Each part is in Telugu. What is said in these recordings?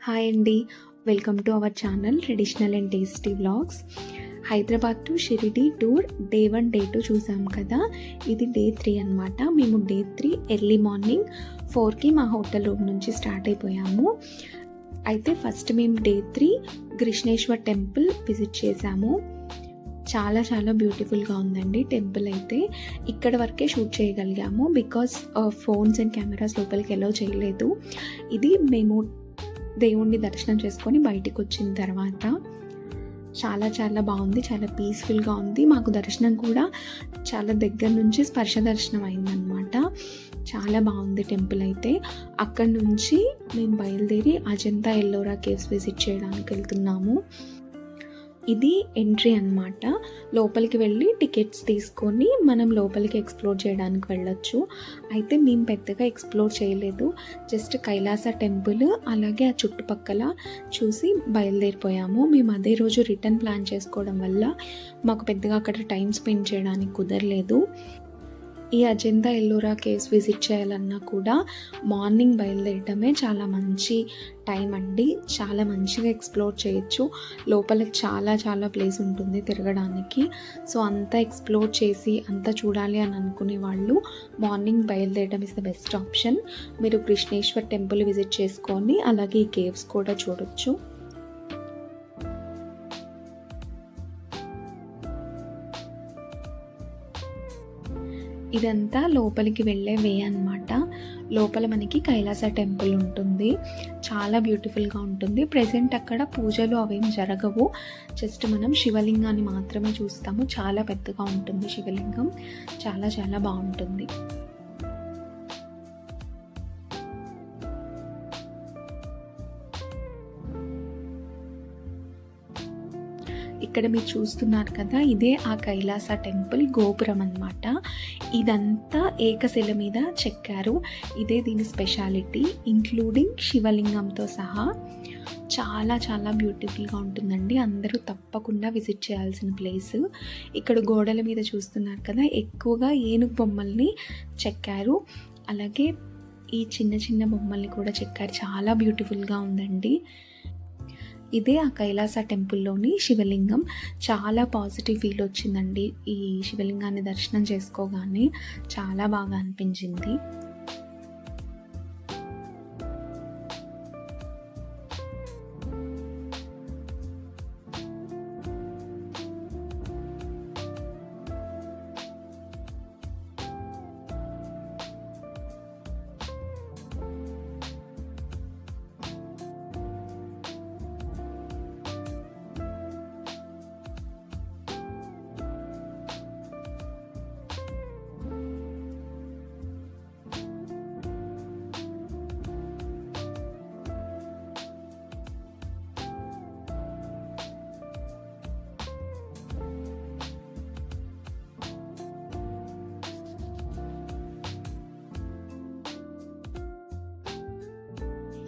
హాయ్ అండి, welcome to our channel traditional and tasty vlogs. Hyderabad to Shirdi tour day 1 day 2 చూసాం కదా. ఇది డే 3 అనమాట. మేము డే 3 ఎర్లీ మార్నింగ్ 4కి మా హోటల్ రూమ్ నుంచి స్టార్ట్ అయిపోయాము. అయితే ఫస్ట్ మేము డే 3 కృష్ణేశ్వర్ టెంపుల్ విజిట్ చేసాము. చాలా చాలా బ్యూటిఫుల్గా ఉందండి టెంపుల్. అయితే ఇక్కడ వరకే షూట్ చేయగలిగాము బికాస్ ఫోన్స్ అండ్ కెమెరాస్ లోపలికి ఎలో చేయలేదు. ఇది మేము దేవుణ్ణి దర్శనం చేసుకొని బయటికి వచ్చిన తర్వాత చాలా చాలా బాగుంది, చాలా పీస్ఫుల్గా ఉంది. మాకు దర్శనం కూడా చాలా దగ్గర నుంచి స్పర్శ దర్శనం అయిందనమాట. చాలా బాగుంది టెంపుల్. అయితే అక్కడి నుంచి మేము బయలుదేరి అజంతా ఎల్లోరా కేవ్స్ విజిట్ చేయడానికి వెళ్తున్నాము. ఇది ఎంట్రీ అన్నమాట. లోపలికి వెళ్ళి టికెట్స్ తీసుకొని మనం లోపలికి ఎక్స్ప్లోర్ చేయడానికి వెళ్ళొచ్చు. అయితే మేము పెద్దగా ఎక్స్ప్లోర్ చేయలేదు, జస్ట్ కైలాస టెంపుల్ అలాగే ఆ చుట్టుపక్కల చూసి బయలుదేరిపోయాము. మేము అదే రోజు రిటర్న్ ప్లాన్ చేసుకోవడం వల్ల మాకు పెద్దగా అక్కడ టైం స్పెండ్ చేయడానికి కుదరలేదు. ఈ అజంతా ఎల్లోరా కేవ్స్ విజిట్ చేయాలన్నా కూడా మార్నింగ్ బయలుదేరటమే చాలా మంచి టైం అండి. చాలా మంచిగా ఎక్స్ప్లోర్ చేయొచ్చు. లోపల చాలా చాలా ప్లేస్ ఉంటుంది తిరగడానికి. సో అంతా ఎక్స్ప్లోర్ చేసి అంతా చూడాలి అని అనుకునే వాళ్ళు మార్నింగ్ బయలుదేరడం ఇస్ ద బెస్ట్ ఆప్షన్. మీరు కృష్ణేశ్వర్ టెంపుల్ విజిట్ చేసుకొని అలాగే ఈ కేవ్స్ కూడా చూడొచ్చు. ఇదంతా లోపలికి వెళ్ళే వే అన్నమాట. లోపల మనకి కైలాస టెంపుల్ ఉంటుంది. చాలా బ్యూటిఫుల్గా ఉంటుంది. ప్రెజెంట్ అక్కడ పూజలు అవేం జరగవు, జస్ట్ మనం శివలింగాన్ని మాత్రమే చూస్తాము. చాలా పెద్దగా ఉంటుంది శివలింగం, చాలా చాలా బాగుంటుంది. ఇక్కడ మీరు చూస్తున్నారు కదా, ఇదే ఆ కైలాస టెంపుల్ గోపురం అన్నమాట. ఇదంతా ఏకశిల మీద చెక్కారు. ఇదే దీని స్పెషాలిటీ, ఇంక్లూడింగ్ శివలింగంతో సహా. చాలా చాలా బ్యూటిఫుల్గా ఉంటుందండి. అందరూ తప్పకుండా విజిట్ చేయాల్సిన ప్లేస్. ఇక్కడ గోడల మీద చూస్తున్నారు కదా, ఎక్కువగా ఏనుగు బొమ్మల్ని చెక్కారు. అలాగే ఈ చిన్న చిన్న బొమ్మల్ని కూడా చెక్కారు. చాలా బ్యూటిఫుల్గా ఉందండి. ఇదే ఆ కైలాస టెంపుల్లోని శివలింగం. చాలా పాజిటివ్ ఫీల్ వచ్చిందండి ఈ శివలింగాన్ని దర్శనం చేసుకోగానే. చాలా బాగా అనిపించింది.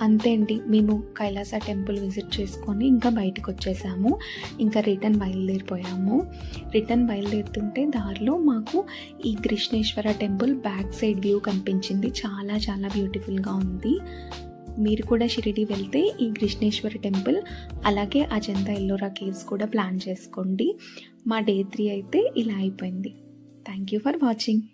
అంతే అండి, మేము కైలాస టెంపుల్ విజిట్ చేసుకొని ఇంకా బయటకు వచ్చేసాము. ఇంకా రిటర్న్ బయలుదేరిపోయాము. రిటర్న్ బయలుదేరుతుంటే దారిలో మాకు ఈ Krishneshwara temple back side view కనిపించింది. చాలా చాలా బ్యూటిఫుల్గా ఉంది. మీరు కూడా షిరిడి వెళ్తే ఈ కృష్ణేశ్వర టెంపుల్ అలాగే అజంతా ఎల్లోరా కేవ్స్ కూడా ప్లాన్ చేసుకోండి. మా డే 3 అయితే ఇలా అయిపోయింది. Thank you for watching.